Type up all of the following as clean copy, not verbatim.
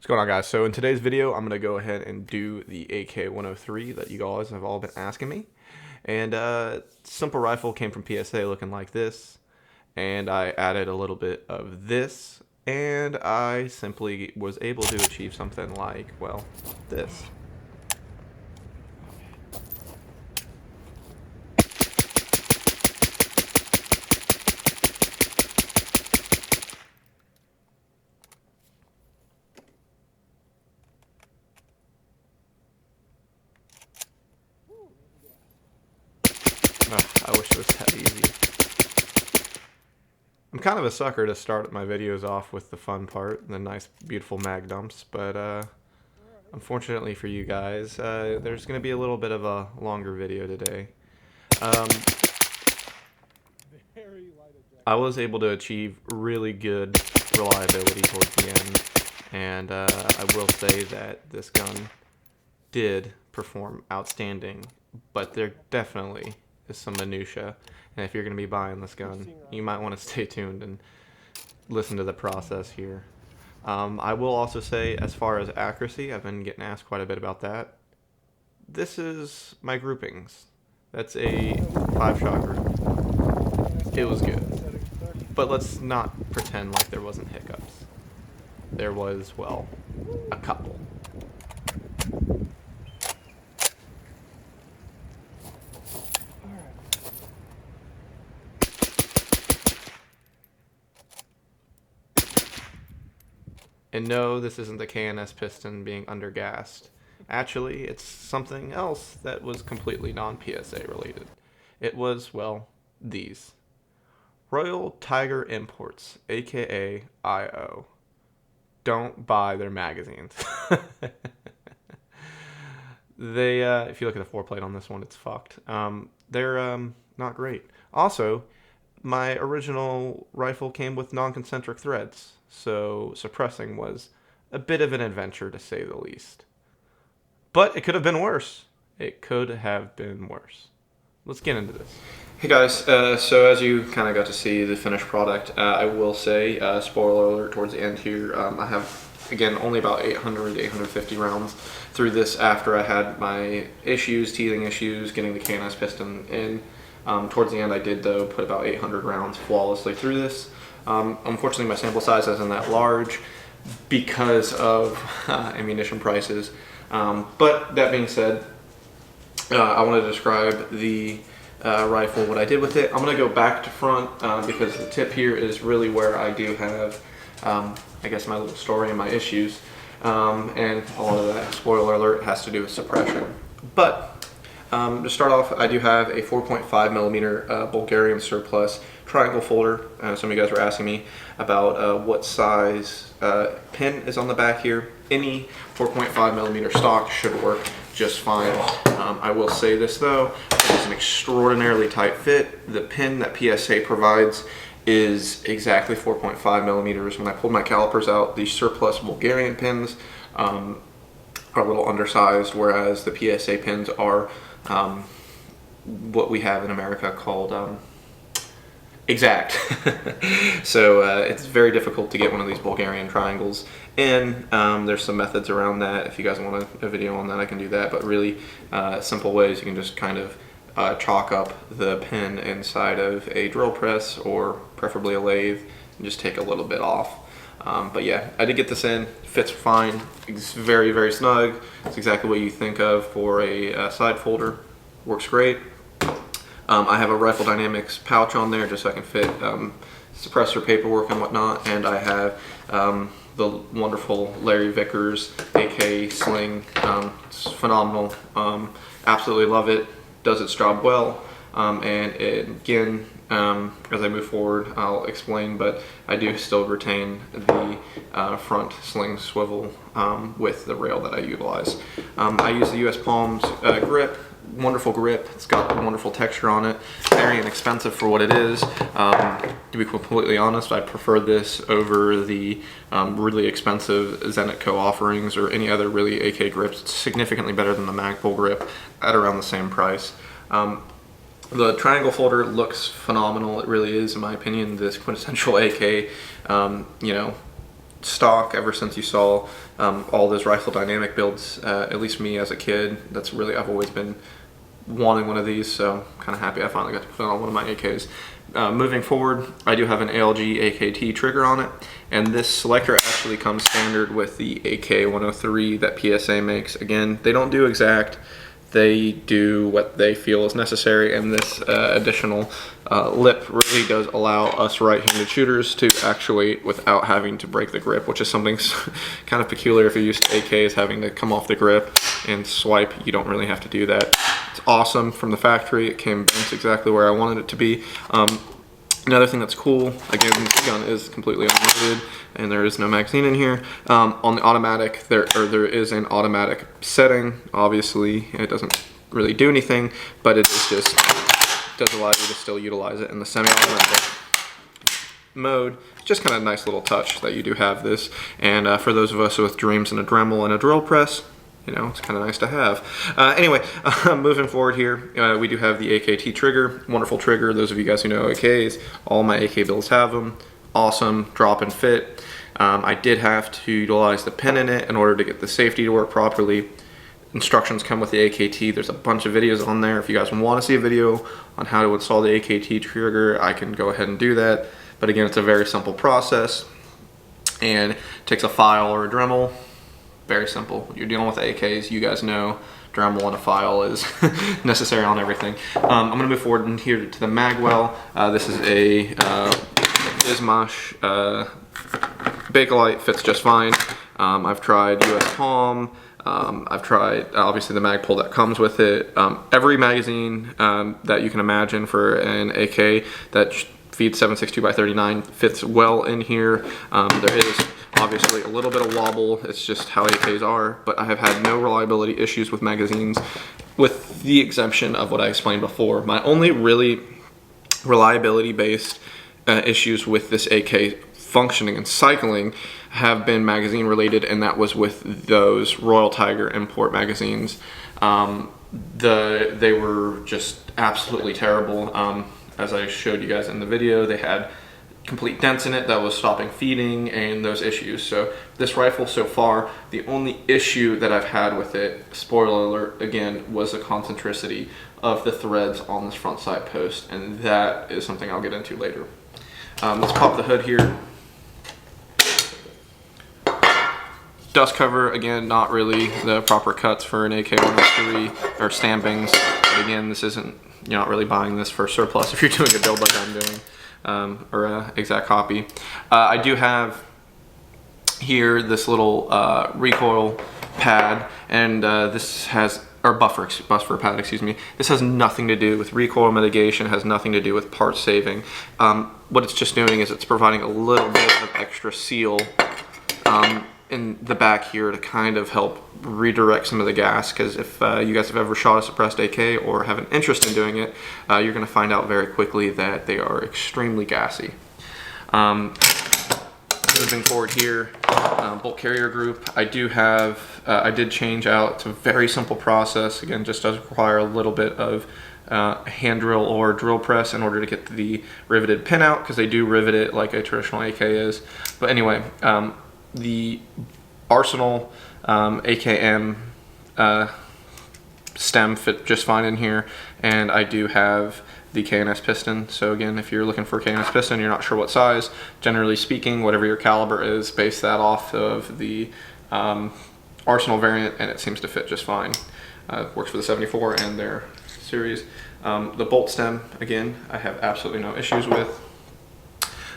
What's going on, guys? So in today's video, I'm going to go ahead and do the AK103 that you guys have all been asking me. And simple rifle came from PSA looking like this. And I added a little bit of this. And I simply was able to achieve something like, well, this. I wish it was that easy. I'm kind of a sucker to start my videos off with the fun part, the nice, beautiful mag dumps, but unfortunately for you guys, there's going to be a little bit of a longer video today. I was able to achieve really good reliability towards the end, and I will say that this gun did perform outstanding, but there definitely is some minutia, and if you're going to be buying this gun, you might want to stay tuned and listen to the process here. I will also say, as far as accuracy, I've been getting asked quite a bit about that. This is my groupings. That's a 5-shot group. It was good. But let's not pretend like there wasn't hiccups. There was, well, a couple. And no, this isn't the KNS Piston being undergassed. Actually, it's something else that was completely non-PSA related. It was, well, these. Royal Tiger Imports, aka IO. Don't buy their magazines. They, if you look at the foreplate on this one, it's fucked. They're not great. Also, my original rifle came with non-concentric threads, so suppressing was a bit of an adventure to say the least. But it could have been worse. It could have been worse. Let's get into this. Hey guys, so as you kind of got to see the finished product, I will say, spoiler alert towards the end here, I have, again, only about 800 to 850 rounds through this after I had my issues, teething issues, getting the KNS piston in. Towards the end I did, though, put about 800 rounds flawlessly through this. Unfortunately, my sample size isn't that large because of ammunition prices. But that being said, I want to describe the rifle, what I did with it. I'm going to go back to front because the tip here is really where I do have, I guess, my little story and my issues. And all of that, spoiler alert, has to do with suppression. But to start off, I do have a 4.5 millimeter Bulgarian surplus triangle folder. Some of you guys were asking me about what size pin is on the back here. Any 4.5 millimeter stock should work just fine. I will say this though, it is an extraordinarily tight fit. The pin that PSA provides is exactly 4.5 millimeters. When I pulled my calipers out, these surplus Bulgarian pins are a little undersized, whereas the PSA pins are what we have in America called exact. So it's very difficult to get one of these Bulgarian triangles, and there's some methods around that. If you guys want a video on that, I can do that, but really simple ways. You can just kind of chalk up the pin inside of a drill press, or preferably a lathe, and just take a little bit off. But yeah, I did get this in, fits fine, it's very, very snug. It's exactly what you think of for a side folder, works great. I have a Rifle Dynamics pouch on there just so I can fit suppressor paperwork and whatnot, and I have the wonderful Larry Vickers AK Sling. It's phenomenal, absolutely love it, does its job well, and again, as I move forward, I'll explain, but I do still retain the front sling swivel with the rail that I utilize. I use the US Palms grip. Wonderful grip. It's got a wonderful texture on it. Very inexpensive for what it is. To be completely honest, I prefer this over the really expensive Zenitco offerings or any other really AK grips. It's significantly better than the Magpul grip at around the same price. The triangle folder looks phenomenal. It really is, in my opinion, this quintessential AK, you know, stock ever since you saw all those rifle dynamic builds. At least me as a kid, that's really, I've always been wanting one of these, so I'm kind of happy I finally got to put it on one of my AKs. Moving forward, I do have an ALG AKT trigger on it, and this selector actually comes standard with the AK103 that PSA makes. Again, they don't do exact, they do what they feel is necessary, and this additional lip really does allow us right-handed shooters to actuate without having to break the grip, which is something kind of peculiar if you're used to AKs having to come off the grip and swipe. You don't really have to do that. It's awesome from the factory. It came bent exactly where I wanted it to be. Another thing that's cool, again, this gun is completely unloaded and there is no magazine in here. On the automatic, there is an automatic setting. Obviously, it doesn't really do anything, but it is just does allow you to still utilize it in the semi-automatic mode. Just kind of a nice little touch that you do have this. And for those of us with dreams and a Dremel and a drill press, you know, it's kind of nice to have. Anyway, moving forward here, we do have the AKT trigger. Wonderful trigger. Those of you guys who know AKs, all my AK builds have them. Awesome drop and fit. I did have to utilize the pin in it in order to get the safety to work properly. Instructions come with the AKT. There's a bunch of videos on there. If you guys want to see a video on how to install the AKT trigger, I can go ahead and do that. But again, it's a very simple process and it takes a file or a Dremel. Very simple. You're dealing with AKs, you guys know Dremel and a file is necessary on everything. I'm going to move forward in here to the magwell. This is a Ismash Bakelite, fits just fine. I've tried US Palm. I've tried obviously the mag pull that comes with it. Every magazine that you can imagine for an AK that feeds 7.62x39 fits well in here. There is obviously a little bit of wobble, it's just how AKs are, but I have had no reliability issues with magazines with the exemption of what I explained before. My only really reliability based issues with this AK functioning and cycling have been magazine related, and that was with those Royal Tiger import magazines. They were just absolutely terrible. As I showed you guys in the video, they had complete dents in it that was stopping feeding and those issues. So this rifle so far, the only issue that I've had with it, spoiler alert again, was the concentricity of the threads on this front sight post, and that is something I'll get into later. Let's pop the hood here. Dust cover, again, not really the proper cuts for an AK103 or stampings, but again, this isn't, you're not really buying this for surplus if you're doing a build like I'm doing, or an exact copy. I do have here this little recoil pad, and this has, or buffer pad, excuse me. This has nothing to do with recoil mitigation, has nothing to do with part saving. What it's just doing is it's providing a little bit of extra seal in the back here to kind of help redirect some of the gas, because if you guys have ever shot a suppressed AK or have an interest in doing it, you're going to find out very quickly that they are extremely gassy. Moving forward here, bolt carrier group, I do have, I did change out. It's a very simple process, again, just does require a little bit of hand drill or drill press in order to get the riveted pin out, because they do rivet it like a traditional AK is. But anyway, the Arsenal AKM stem fit just fine in here, and I do have the KNS Piston. So again, if you're looking for a KNS Piston, you're not sure what size, generally speaking, whatever your caliber is, base that off of the Arsenal variant, and it seems to fit just fine. Works for the 74 and their series. The bolt stem, again, I have absolutely no issues with.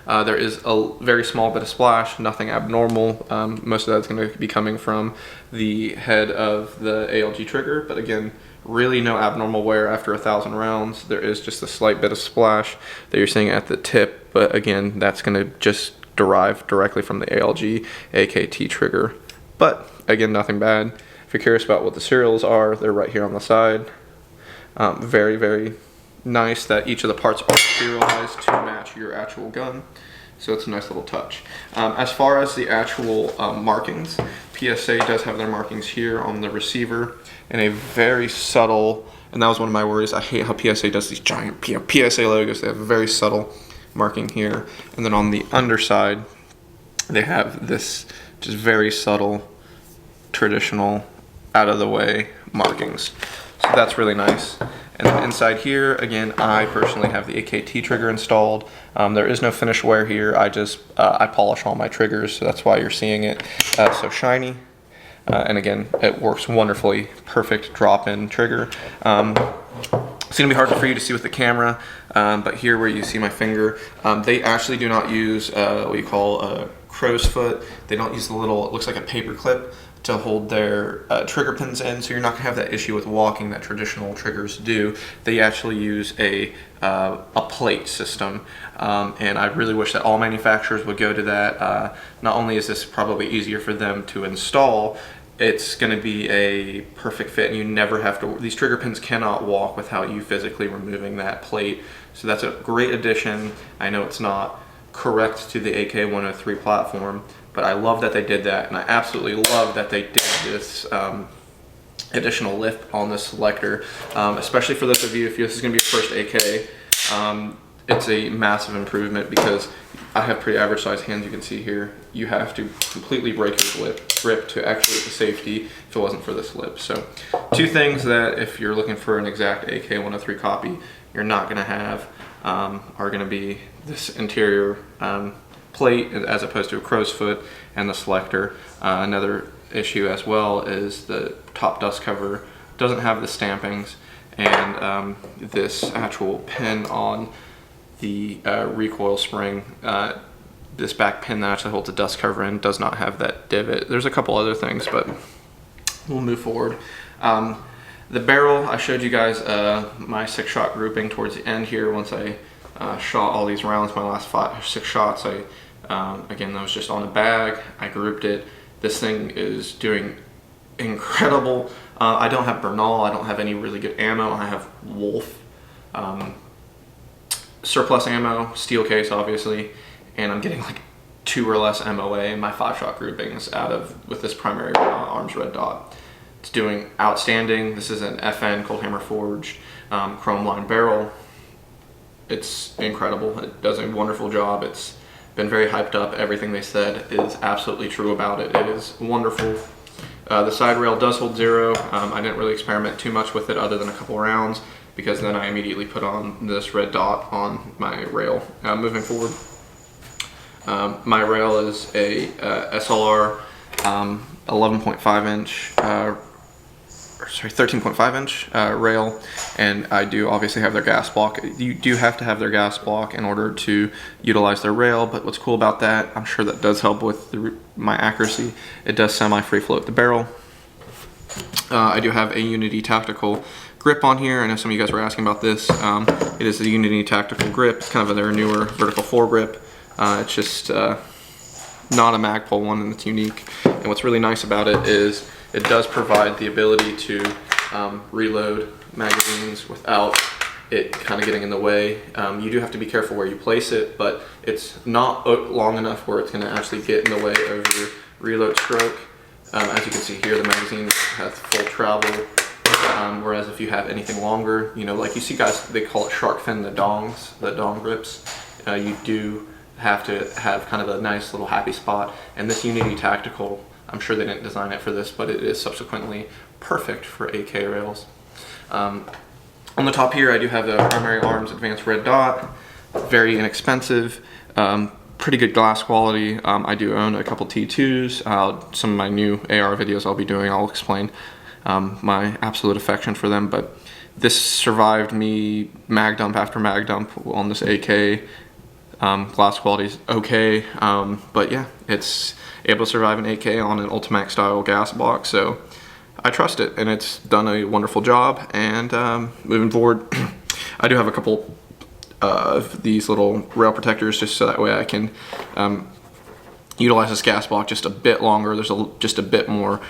There is a very small bit of splash, nothing abnormal. Most of that's going to be coming from the head of the ALG trigger, but again, really no abnormal wear after 1,000 rounds. There is just a slight bit of splash that you're seeing at the tip, but again, that's going to just derive directly from the ALG AKT trigger. But again, nothing bad. If you're curious about what the serials are, they're right here on the side. Very, very nice that each of the parts are serialized to match your actual gun, so it's a nice little touch. As far as the actual markings, PSA does have their markings here on the receiver in a very subtle, and that was one of my worries. I hate how PSA does these giant PSA logos. They have a very subtle marking here, and then on the underside they have this just very subtle, traditional, out of the way markings. So that's really nice. And then inside here, again, I personally have the AKT trigger installed. There is no finish wear here. I polish all my triggers, so that's why you're seeing it so shiny. And again, it works wonderfully. Perfect drop-in trigger. It's gonna be hard for you to see with the camera, but here where you see my finger, they actually do not use what you call a crow's foot. They don't use the little, it looks like a paper clip to hold their trigger pins in, so you're not gonna have that issue with walking that traditional triggers do. They actually use a plate system, and I really wish that all manufacturers would go to that. Not only is this probably easier for them to install, it's going to be a perfect fit, and you never have to, these trigger pins cannot walk without you physically removing that plate. So that's a great addition. I know it's not correct to the AK103 platform, but I love that they did that, and I absolutely love that they did this additional lift on this selector, especially for those of you, if this is going to be your first AK. It's a massive improvement because I have pretty average sized hands, you can see here. You have to completely break your grip to actually get the safety if it wasn't for this lip. So two things that if you're looking for an exact AK103 copy, you're not gonna have are gonna be this interior plate as opposed to a crow's foot and the selector. Another issue as well is the top dust cover doesn't have the stampings, and this actual pin on the recoil spring, this back pin that actually holds the dust cover in does not have that divot. There's a couple other things, but we'll move forward. The barrel, I showed you guys my 6-shot grouping towards the end here. Once I shot all these rounds, my last 5 or 6 shots, again, that was just on a bag. I grouped it. This thing is doing incredible. I don't have Bernal, I don't have any really good ammo. I have Wolf. Surplus ammo, steel case obviously, and I'm getting like 2 or less MOA in my 5-shot groupings with this primary arms red dot. It's doing outstanding. This is an FN Cold Hammer forged chrome line barrel. It's incredible. It does a wonderful job. It's been very hyped up. Everything they said is absolutely true about it. It is wonderful. The side rail does hold 0. I didn't really experiment too much with it other than a couple rounds, because then I immediately put on this red dot on my rail. Moving forward, my rail is a SLR 11.5 inch, 13.5 inch rail, and I do obviously have their gas block. You do have to have their gas block in order to utilize their rail, but what's cool about that, I'm sure that does help with my accuracy. It does semi-free float the barrel. I do have a Unity tactical grip on here. I know some of you guys were asking about this. It is a Unity tactical grip. It's kind of their newer vertical foregrip. It's just not a Magpul one, and it's unique. And what's really nice about it is it does provide the ability to reload magazines without it kind of getting in the way. You do have to be careful where you place it, but it's not long enough where it's going to actually get in the way of your reload stroke. As you can see here, the magazine has full travel. Whereas if you have anything longer, you know, like you see guys, they call it shark fin, the dong grips. You do have to have kind of a nice little happy spot. And this Unity Tactical, I'm sure they didn't design it for this, but it is subsequently perfect for AK rails. On the top here, I do have the Primary Arms Advanced Red Dot. Very inexpensive, pretty good glass quality. I do own a couple T2s. Some of my new AR videos I'll be doing, I'll explain my absolute affection for them, but this survived me mag dump after mag dump on this AK. Glass quality is okay, but yeah, it's able to survive an AK on an Ultimax style gas block, so I trust it, and it's done a wonderful job. And moving forward, I do have a couple of these little rail protectors just so that way I can utilize this gas block just a bit longer. There's just a bit more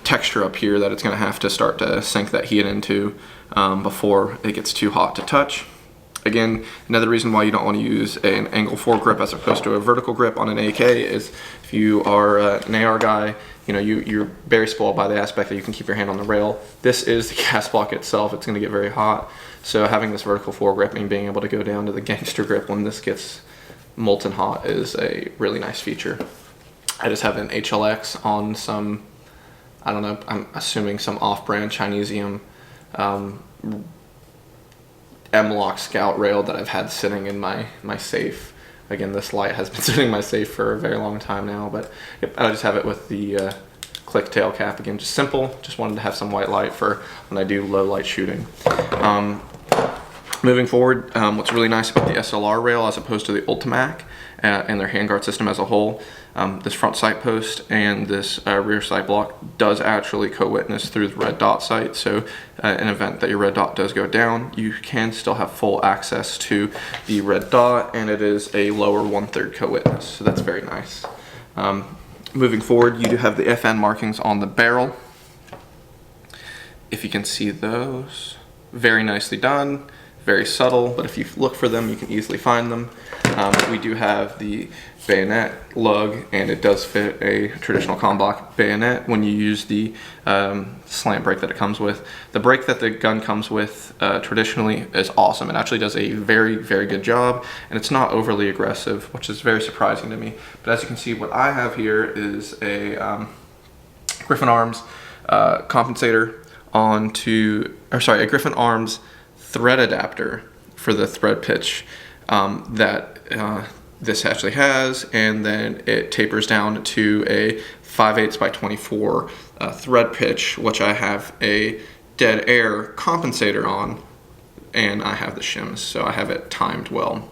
texture up here that it's going to have to start to sink that heat into before it gets too hot to touch. Again, another reason why you don't want to use an angle foregrip as opposed to a vertical grip on an AK is if you are an AR guy, you know, you're very spoiled by the aspect that you can keep your hand on the rail. This is the gas block itself. It's going to get very hot. So having this vertical foregrip and being able to go down to the gangster grip when this gets molten hot is a really nice feature. I just have an HLX on some, I don't know, I'm assuming some off-brand Chinesium M-Lock Scout rail that I've had sitting in my safe. Again, this light has been sitting in my safe for a very long time now, but yep, I just have it with the click tail cap. Again, just simple, just wanted to have some white light for when I do low light shooting. Moving forward, what's really nice about the SLR rail as opposed to the Ultimac and their handguard system as a whole, this front sight post and this rear sight block does actually co-witness through the red dot sight. So in event that your red dot does go down, you can still have full access to the red dot, and it is a lower 1/3 co-witness. So that's very nice. Moving forward, you do have the FN markings on the barrel. If you can see those, very nicely done. Very subtle, but if you look for them, you can easily find them. We do have the bayonet lug, and it does fit a traditional combat bayonet when you use the slant brake that it comes with. The brake that the gun comes with traditionally is awesome. It actually does a very, very good job, and it's not overly aggressive, which is very surprising to me. But as you can see, what I have here is a Griffin Arms compensator a Griffin Arms thread adapter for the thread pitch that this actually has, and then it tapers down to a 5/8 by 24 thread pitch, which I have a dead air compensator on, and I have the shims, so I have it timed well.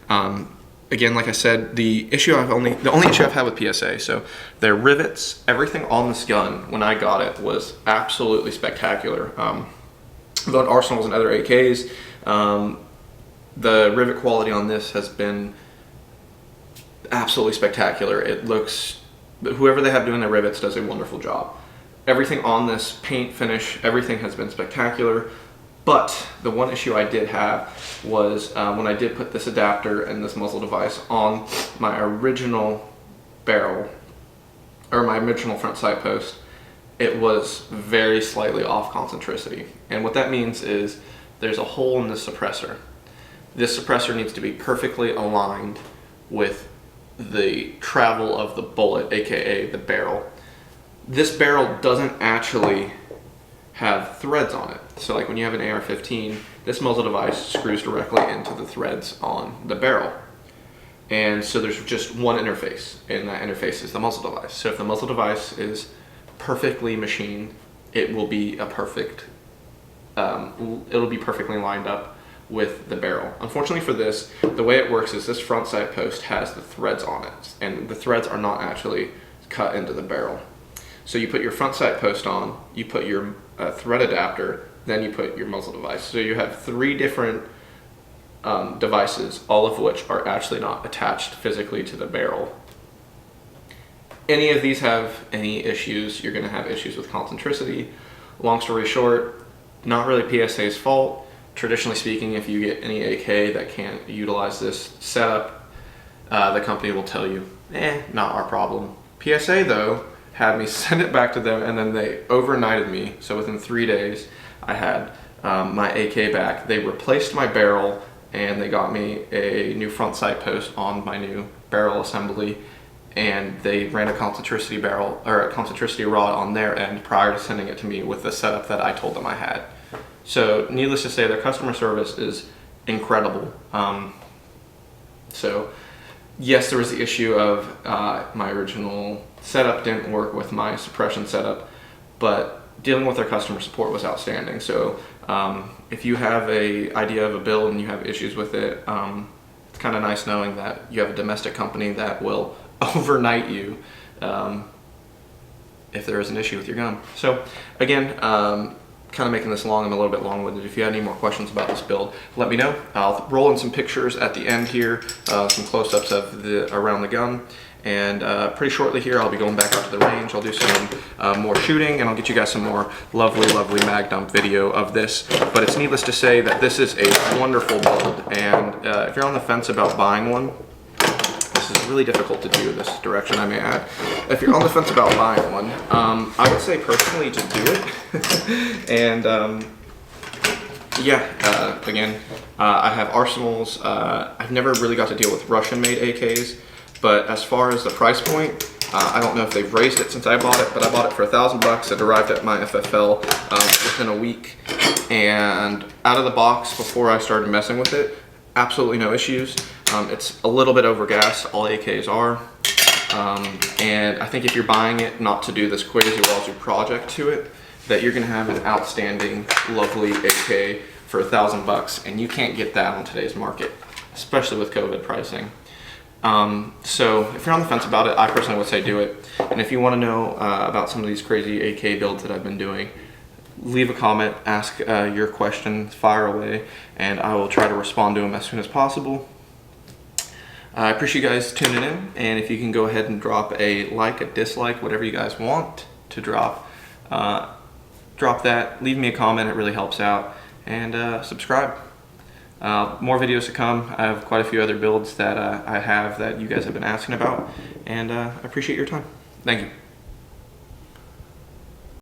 Again, like I said, the only issue I've had with PSA, so their rivets, everything on this gun when I got it was absolutely spectacular. Both Arsenals and other AKs, the rivet quality on this has been absolutely spectacular. It looks, whoever they have doing their rivets does a wonderful job. Everything on this, paint, finish, everything has been spectacular. But the one issue I did have was when I did put this adapter and this muzzle device on my original barrel, or my original front sight post, it was very slightly off concentricity. And what that means is there's a hole in the suppressor. This suppressor needs to be perfectly aligned with the travel of the bullet, aka the barrel. This barrel doesn't actually have threads on it. So like when you have an AR-15, this muzzle device screws directly into the threads on the barrel. And so there's just one interface, and that interface is the muzzle device. So if the muzzle device is perfectly machined, it will be a perfect, it'll be perfectly lined up with the barrel. Unfortunately for this, the way it works is this front sight post has the threads on it, and the threads are not actually cut into the barrel. So you put your front sight post on, you put your thread adapter, then you put your muzzle device. So you have 3 different devices, all of which are actually not attached physically to the barrel. Any of these have any issues, you're going to have issues with concentricity. Long story short, not really PSA's fault. Traditionally speaking, if you get any AK that can't utilize this setup, the company will tell you, not our problem. PSA though had me send it back to them, and then they overnighted me. So within 3 days, I had my AK back. They replaced my barrel, and they got me a new front sight post on my new barrel assembly, and they ran a concentricity barrel or a concentricity rod on their end prior to sending it to me with the setup that I told them I had. So needless to say, their customer service is incredible. So yes, there was the issue of my original setup didn't work with my suppression setup, but dealing with their customer support was outstanding. So if you have an idea of a build and you have issues with it, it's kind of nice knowing that you have a domestic company that will overnight you if there is an issue with your gun. So again, kind of making this long, I'm a little bit long-winded. If you have any more questions about this build, let me know. I'll roll in some pictures at the end here, some close-ups of around the gun. And pretty shortly here, I'll be going back out to the range. I'll do some more shooting, and I'll get you guys some more lovely, lovely mag dump video of this. But it's needless to say that this is a wonderful build, and if you're on the fence about buying one, this is really difficult to do this direction, I may add. If you're on the fence about buying one, I would say personally to do it. And Yeah, again, I have arsenals. I've never really got to deal with Russian-made AKs, but as far as the price point, I don't know if they've raised it since I bought it, but I bought it for $1,000. It arrived at my FFL within a week, and out of the box, before I started messing with it, absolutely no issues. It's a little bit overgassed, all AKs are, and I think if you're buying it not to do this crazy wazoo project to it, that you're gonna have an outstanding, lovely AK for $1,000, and you can't get that on today's market, especially with COVID pricing. So if you're on the fence about it, I personally would say do it. And if you want to know about some of these crazy AK builds that I've been doing, leave a comment, ask your questions, fire away, and I will try to respond to them as soon as possible. I appreciate you guys tuning in, and if you can go ahead and drop a like, a dislike, whatever you guys want to drop, drop that, leave me a comment, it really helps out, and subscribe. More videos to come. I have quite a few other builds that I have that you guys have been asking about, and I appreciate your time. Thank you.